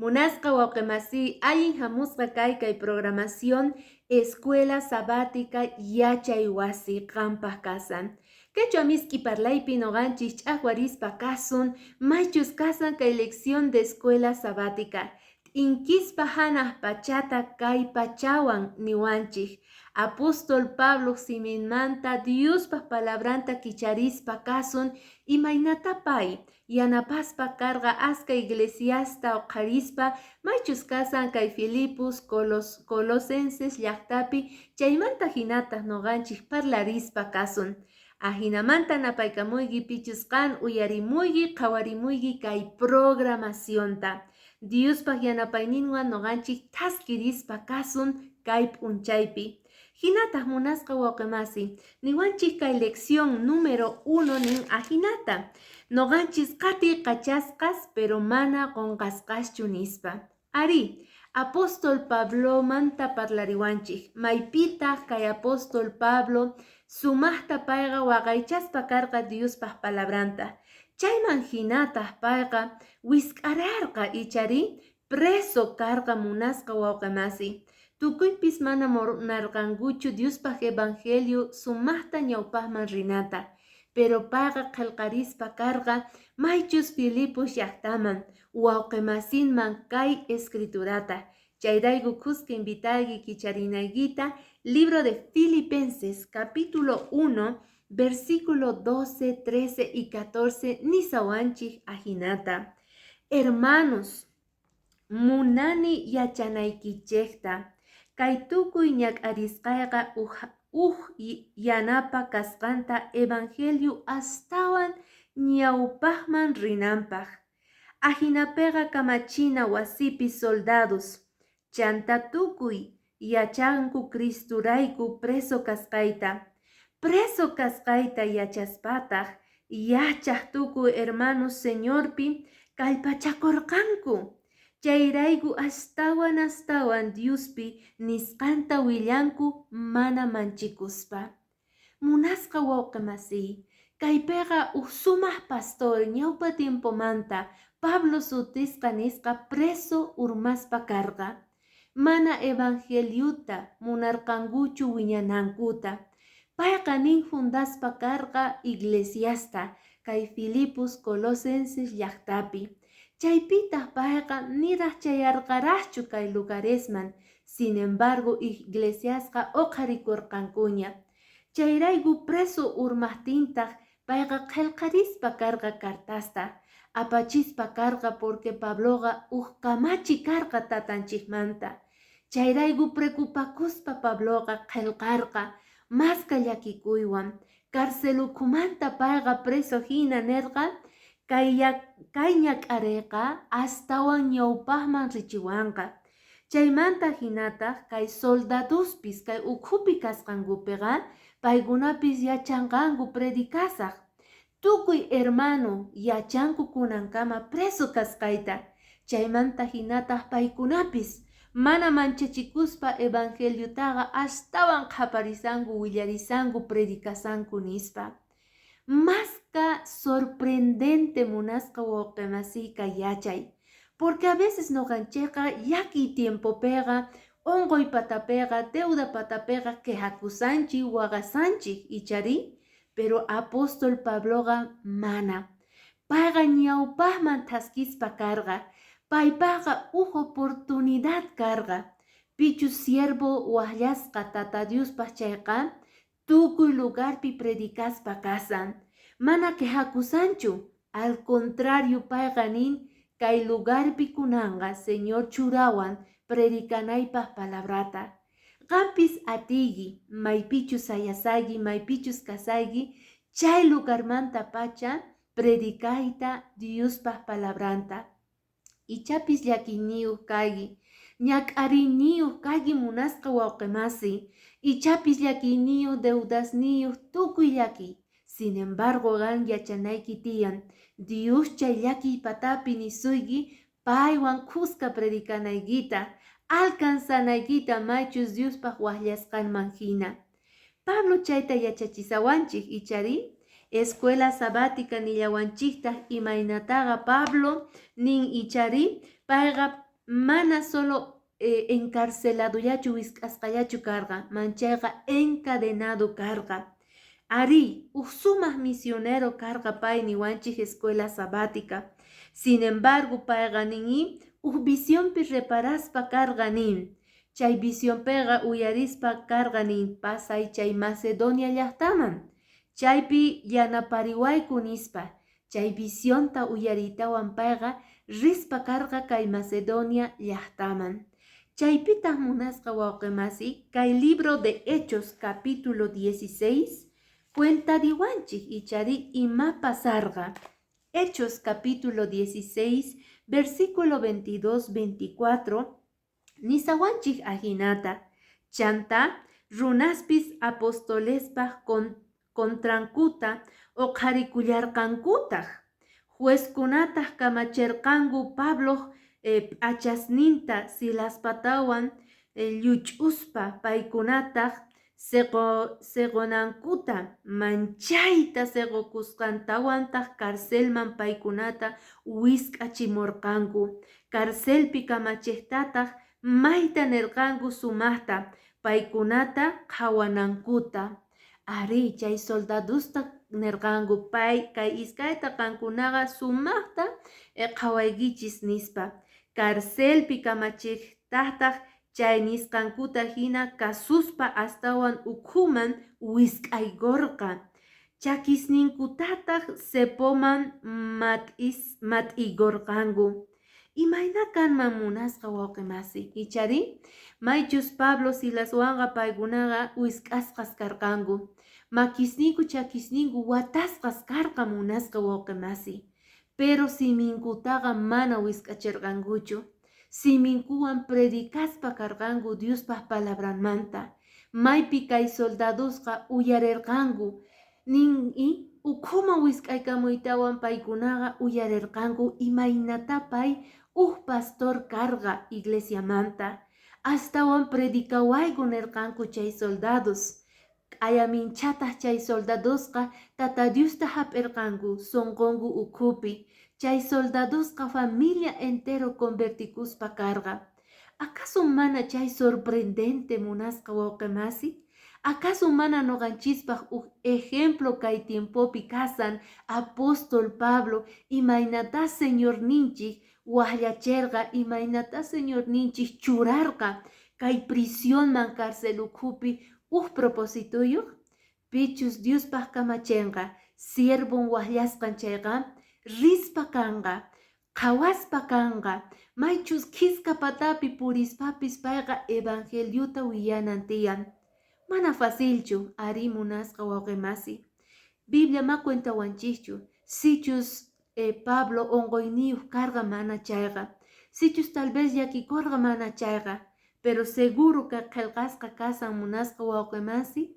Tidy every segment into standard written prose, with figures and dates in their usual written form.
Munasqa wawqimasi allin hamusqa kay programación escuela sabática yachay wasi qampaq kasan. Quechua miski parlaypi noqanchik ch'aqwarispa kasun, maychus kasan kay lección de escuela sabática. Inkispa hanaq pachata kay pachawan niwanchik. Apóstol Pablo siminmanta Diospaq palabranta kicharispa kasun imaynata pay yanapaspa karga aska iglesiasta oqarispa maychus kasan kay Filipos Colosenses llaqtapi chaymanta hinata noqanchik parlarispa kasun. Ahinamanta napaykamuygi pichusqan uyarimuygi qawarimuygi kay programacionta. Diospaq yanapayninwan noqanchik taskirispa kasun kay p'unchaypi. Hinata munasqa wawqimasi, niwanchik kay lección número 1 nin ahinata. Noqanchis qati qachasqas pero mana qonqasqaschu nispa. Ari, apóstol Pablo manta parlariwanchik. Maypitaq kay apóstol Pablo sumaqta payqa waqaychaspa karqa Diospaq palabranta. Chayman hinataq payqa wisk'ararqa ichari preso karqa munasqa wawqimasi. Tukuypis mana narqanguchu Diospaq evangelio sumaqta ñawpaqman rinata. Pero payqa qillqarispa karqa maychus Filipos llaqtaman wawqimasinman kay escriturata. Chayrayku kuska invitayki kicharinaykita libro de Filipenses capítulo 1 versículo 12, 13 y 14 nisawanchik ahinata. Hermanos, munani yachanaykichekta kay tukuy ñak'arisqayqa yanapa kasqanta evangelio astawan ñawpaqman rinanpaq. Ahinapiqa kamachina wasipi soldados chanta tukuy yachanku Cristurayku preso kasqayta. Preso kasqayta yachaspataq yachaq tukuy hermanos señorpi kallpachakurqanku. Chayrayku astawan Diospi nisqanta willanku mana manchikuspa. Munasqa wawqimasi, kaypiqa sumaq pastor ñawpa tiempomanta Pablo sutisqa nisqa preso urmaspa karqa. Mana evangeliuta munarqanguchu wiñanankuta. Payqa nin fundaspa karqa iglesiasta kay Filipos Colosenses llaqtapi. Chaypitaq payqa niraq chayarqaraqchu kay lugaresman. Sin embargo, iglesiasqa oqarikurqankuña. Chayrayku preso urmaqtintaq payqa qillqarispa karqa kartasta. Apachispa karqa porque Pabloqa kamachi karqa tatanchikmanta. Chayrayku preocupakuspa Pabloqa qillqarqa masqa llakikuywan. Carcelukumanta payqa preso hina nerqa kay ñak'ariyqa astawan ñawpaqman richiwanqa. Chaymanta hinataq kay soldaduspis kay ukhupi kasqankupiqa paykunapis yachanqanku predikasaq. Tukuy hermano yachanku kunankama preso kasqayta. Chaymanta hinataq paykunapis mana manchachikuspa evangeliutaqa astawan qhaparisanku willarisanku predikasanku nispa. Masca sorprendente munasqa wawqimasiqa yachay. Porque a veces noqanchikqa yaki tiempo pega, ongoy patapega, deuda patapega quejakusanchik, waqasanchik ichari. Pero apóstol Pabloqa mana. Payqa ñawpaqman taskispa karqa. Paypaqa oportunidad karqa. Pichu siervo waqllasqa tata Diospaq chayqa tukuy lugarpi predikaspa kasan. Mana quejakusanchu. Al contrario payqa nin kay lugarpi kunanga Señor churawan predikanaypaq palabrata. Qampis atigi maypichus sayasaygi maypichus kasaygi chay lugarmanta pacha predikayta Diospaq palabranta. Ichapis llakiniyuq kaygi ñak'ariniyuq kaygi munasqa wawqimasi. Ichapis llakiniyuq deudasniyuq tukuy llaki. Sin embargo gan yachanayki tiyan Dios chay llaki patapi nisuygi paywan kuska predikanaykita alcanzanaykita maychus Diospaq waqllasqanman hina. Pablo chayta yachachisawanchik ichari escuela sabática nillawanchikta imaynataqa Pablo nin ichari payqa mana solo encarcelado yachu wisq'asqallachu karqa, manchayqa encadenado karqa. Ari, sumaq misionero karqa pay niwanchik escuela sabática. Sin embargo, payqa ninmi visionpi reparaspa karqa nin. Chay visionpega uyarispa karqa nin pasay chay Macedonia llaqtaman. Chaypi yanapariwayku nispa. Chay visionta uyaritawan payqa rispa karqa kay Macedonia llaqtaman. Chaypitaq munasqa wawqimasi, kay libro de Hechos capítulo 16 cuenta diwanchik ichari ima pasarqa. Hechos capítulo 16 versículo 22-24 nisawanchik ajinata. Chanta runaspis apostolespaq contrankuta oqharikullarqankutaq. Juezkunataq kamachirqanku Pablo achasninta Silaspatawan lluch'uspa paykunataq seqonankuta manchayta seqokusqantawantaq karcelman paykunata wisk'achimurqanku. Karcelpi kamachiqtataq mayta nirqanku sumaqta paykunata qhawanankuta. Ari, chay soldadusta nirqanku pay kay iskayta qankunaqa sumaqta qhawaykichis nispa. Karcelpi kamachiqtataq chay nisqankuta hina kasuspa astawan ukhuman wisk'aygorqa. Chakisninkutataq sepoman mat'igorqanku. Imayna kanman munasqa wawqimasi, ichari maychus Pablo Silaswanqa paykunaqa wisk'asqas karqanku. Makisninku chakisninku watasqas karqa munasqa wawqimasi. Pero siminkutaqa mana wisk'achirqankuchu. Siminkuwan predikaspa karqanku Diospaq palabramanta. Maypi kay soldadusqa uyarirqanku. Nin'i ukhuman wisk'aykamuytawan paykunaqa uyarirqanku imaynata pay pastor karqa iglesiamanta. Astawan predikawayku nirqanku chay soldados. Ayaminchataj chay soldadosqa tata Diosta hap'irqanku sonqonku ukhupi. Chay soldadosqa familia entero convertikuspa karqa. ¿Acaso mana chay sorprendente munasqa wawqimasi? ¿Acaso mana noqanchispaq ejemplo kay tiempopi kasan apóstol Pablo imaynata Señor ninchik waqllachirqa imaynata Señor ninchik churarqa kay prisionman cárcel ukhupi propósitoyuq? Pichus Diospaq kamachinqa siervon waqllasqan chayqa rispa kanqa, qhawaspa kanqa, maychus kiska patapi purispapis payqa evangeliuta willanan tiyan. Mana facilchu ari munasqa wawqimasi. Biblia ma cuentawanchikchu sichus Pablo onqoyniyuq karqa mana chayqa. Sichus tal vez yakikurqa mana chayqa. Pero seguro que qillqasqa kasan munasqa wawqimasi.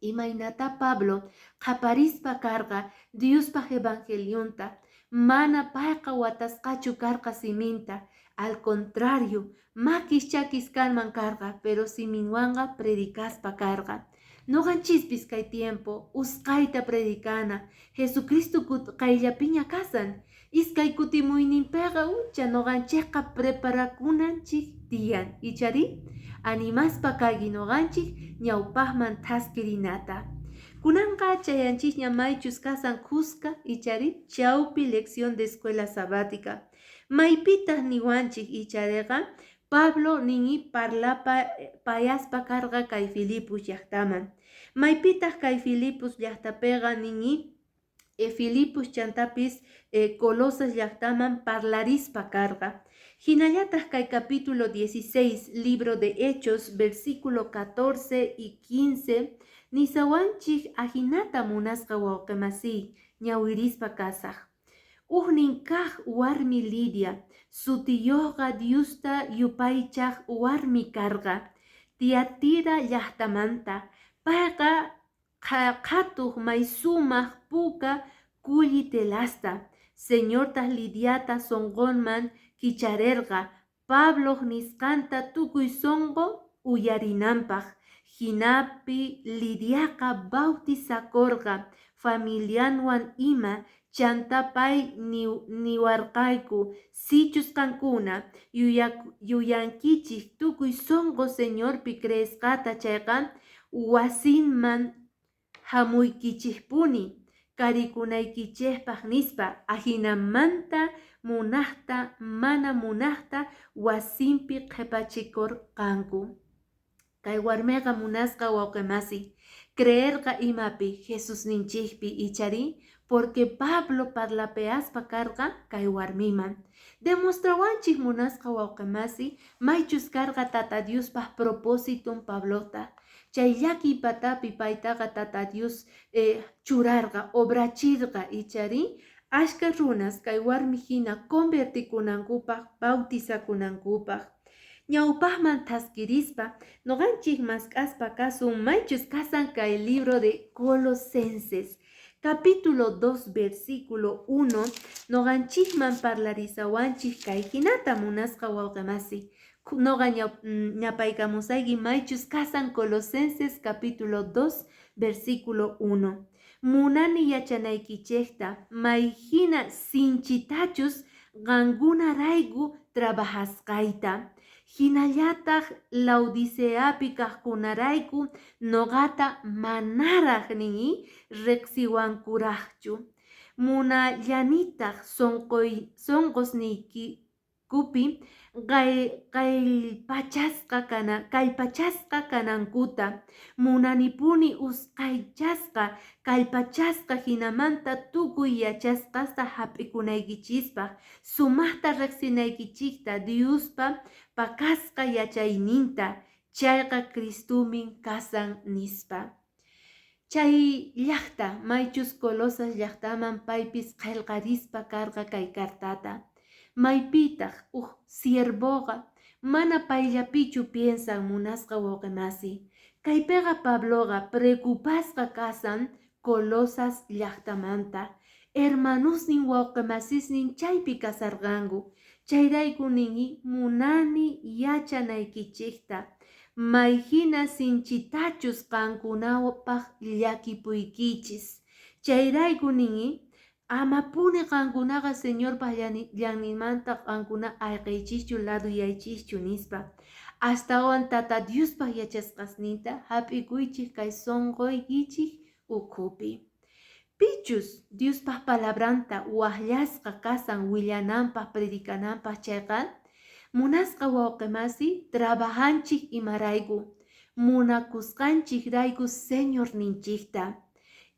Imaynata Pablo qaparispa karqa Diospaq evangelionta. Mana payqa watasqachu karqa siminta. Al contrario, makis chakis kalman karqa, pero siminwanqa predikaspa karqa. Noqanchispis kay tiempo usqayta predikana. Jesucristo qayllapiña kasan. Iskay kutimuyninpiqa noqanchikqa preparakunanchik tiyan. Ichari animaspa kaygi noqanchik ñawpaqman taskirinata. Kunanqa chayanchikña maychus kasan kuska ichari chawpi lección de escuela sabática. Maypitaq niwanchik ichariqa Pablo ningi parlapa payaspa karqa kay Filipos llaqtaman. Maypitaq kay Filipos llaqtapiqa ningi Filipos chantapis Colosas llaqtaman parlarispa karqa. Hinallataq kay capítulo 16 libro de Hechos versículo 14 y 15 nisawanchik ajinata munasqa wawqimasi ñawirispa kasaq. Uhnin kaq warmi Lidia sutiyuqqa Diosta yupaychaq warmi karqa. Tiatira llaqtamanta payqa qhatuq maysumaq puka kulli telasta. Señortaq Lidiata sonqonman kicharirqa. Pablo nisqanta tukuy sonqo uyarinanpaq. Hinapi Lidiaqa bautizakorqa familianwan ima chantapay niwarqayku sichus kankuna yuyankichik tukuy sonqo señorpi creesqata chayqa wasinman hamuykichikpuni karikunaykichikpaq nispa ahinamanta munaqta mana munaqta wasinpi qhipachikurqanku. Kay warmiqa munasqa wawqimasi creerqa imapi Jesus ninchikpi ichari porque Pablo parlapeaspa karqa kay warmiman demostrawanchik munasqa wawqimasi maychus karqa tata Diospaq propósiton Pablota chay llaki patapi paytaqa tata Dios churarqa obrachirqa ichari ashka runas kay warmi hina convertikunankupaq bautizakunankupaq ñawpaqman taskirispa noqanchik mask'aspa kasun maychus kasan kay libro de Colosenses capítulo 2 versículo 1 noqanchikman parlarisawanchik kay hinata munasqa wawqimasi noqa ñapaykamusayki maychus kasan Colosenses capítulo 2 versículo 1 munani yachanaykichikta may hina sinchitachus qankunarayku trabajasqayta hinallataq Laodiceapi kaqkunarayku noqata manaraq nini reqsiwankuraqchu munallanitaq sonqosniykikupi kallpachasqa kanankuta munanipuni usqaychasqa kallpachasqa hinamanta tukuy yachasqasta hap'ikunaykichispa sumaqta riqsinaykichikta Diospa pakasqa yachayninta chayqa Cristumin kasan nispa. Chay llaqta maychus Colosas llaqtaman paypis qillqarispa karqa kay kartata maypitaq siervoqa mana payllapichu piensan munasqa wawqimasi kaypiqa Pabloqa preocupasqa kasan Colosas llaqtamanta hermanusnin wawqimasisnin chaypi kasarqanku chayrayku nini munani yachanaykichikta may hina sinchitachus qankunawpaq llakipuykichis chayrayku nini amapuni qankunaqa señorpaq llanknimanta qankuna ayqiychischu laduyaychischu nispa astawan tata Diospaq yachasqasninta hap'ikuychik kay sonqoykichik ukhupi pichus Diospaq palabranta waqllasqa kasan willananpaq predikananpaq chayqa munasqa wawqimasi trabajanchik imarayku munakusqanchik rayku señor ninchikta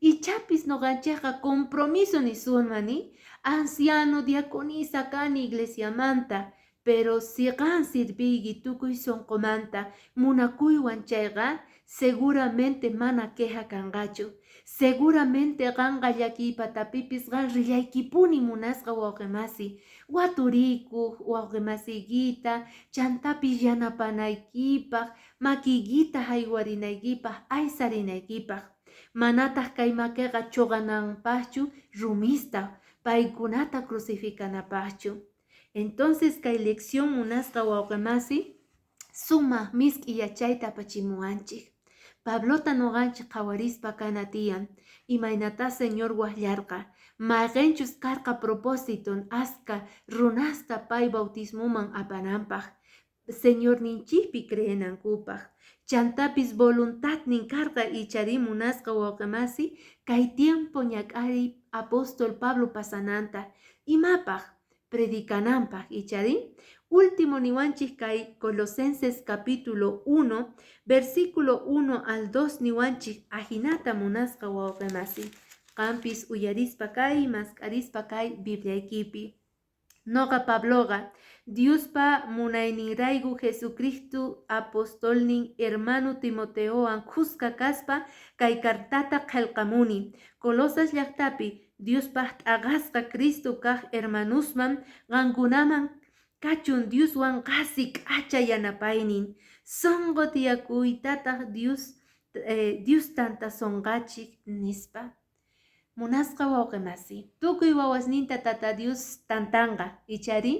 ichapis noqanchikqa compromiso nisunmani anciano diaconisa kani iglesiamanta pero siqan sirpiyki tukuy sonqomanta munakuywan chayqa seguramente mana queja kanqachu seguramente qanqa llakiypatapipis qan rillaykipuni munasqa wawqimasi waturikuq wawqimasiykita chantapis yanapanaykipaq makiykita haywariнаykipaq aysarinaykipaq manataq kay makiqa chuqananpaqchu rumista paykunata crucificanapaqchu entonces kay lección munasqa wawqimasi sumaq misk'i yachayta apachimuwanchik Pablota noqanchik qawarispa kana tiyan imaynata señor waqllarqa mayqinchus karqa propósiton aska runasta pay bautismuman apananpaq señor ninchikpi creenankupaq chantapis voluntadnin karqa ichari munasqa wawqimasi kay tiempo ñak'ari apóstol Pablo pasananta imapaq predicananpaq ichari último niwanchik kay Colosenses capítulo 1 versículo 1 al 2 niwanchik ahinata munasqa wawqimasi qampis uyarispa kay masqarispa kay bibliaykipi noqa Pabloqa Diospa munayninrayku Jesucristo apostolnin hermano Timoteowan kuska kaspa kay kartata qillqamuni Colosas llaqtapi Diospaq t'aqasqa Cristo kaq hermanusman qankunaman kachun Dioswan qasi k'acha yanapaynin sonqo tiyakuytataq Dios tanta sonqachik nispa munasqa wawqimasi tukuy wawasninta tata Dios tantanqa ichari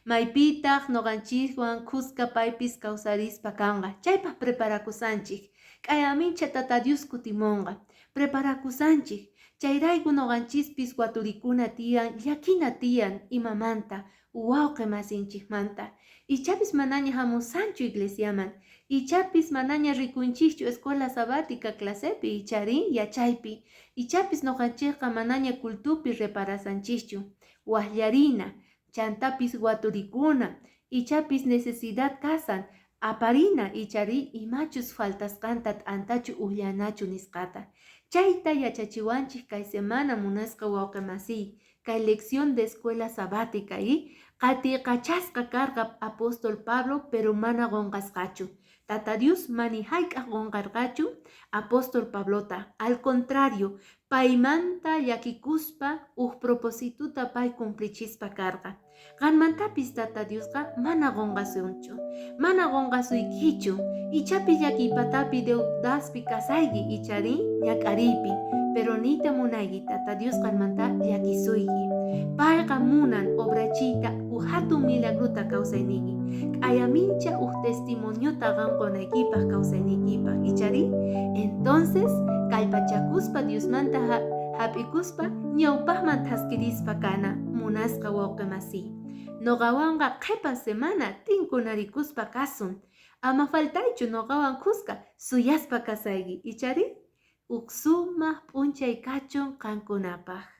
maypitaq noqanchikwan kuska paypis kawsarispa kanqa chaypaq preparakusanchik k'ay amincha tata Dios kutimunqa preparakusanchik Chayrayku noqanchispis waturikuna tiyan, llakina tiyan imamanta, wawqi masinchikmanta. Ichapis manaña hamusanchu iglesiaman, ichapis manaña rikunchikchu escuela sabática clasepi ichari yachaypi, ichapis noqanchikqa manaña cultupi reparasanchikchu, waqllarina, chantapis waturikuna, ichapis necesidad kasan, aparina ichari imachus faltasqanta t'antachu ullanachu nisqata. Chayta yachachiwanchik kay semana munasqa wawqi masiy, kay lección de escuela sabática qatiqachasqa karqa apóstol Pablo pero mana qonqasqachu. Tata Dios mani hayk'aq qonqarqachu apóstol Pablota. Al contrario, paymanta llakikuspa propósituta pay cumplichispa karqa. Qanmantapis Tata Diosqa mana qonqasunchu, mana qonqasuykichu. Ichapi llakipatapi deudaspi kasayki ichari ñak'ariypi, pero niyta munayki Tata Dios qanmanta llakisuyki. Payqa munan obrachiyta hatun milagruta kawsayniki, k'ayamincha testimoniota qanqonaykipaq kawsaynikipaq ichari. Entonces kallpachakuspa Diosmanta hap'ikuspa ñawpaqman haskirispa kana munasqa wawqi masiy. Noqawanqa qhipan semana tinkunarikuspa kasun. Ama faltaychu noqawan kusqa suyaspa kasayki ichari. Uk sumaq p'unchay kachun qankunapaq.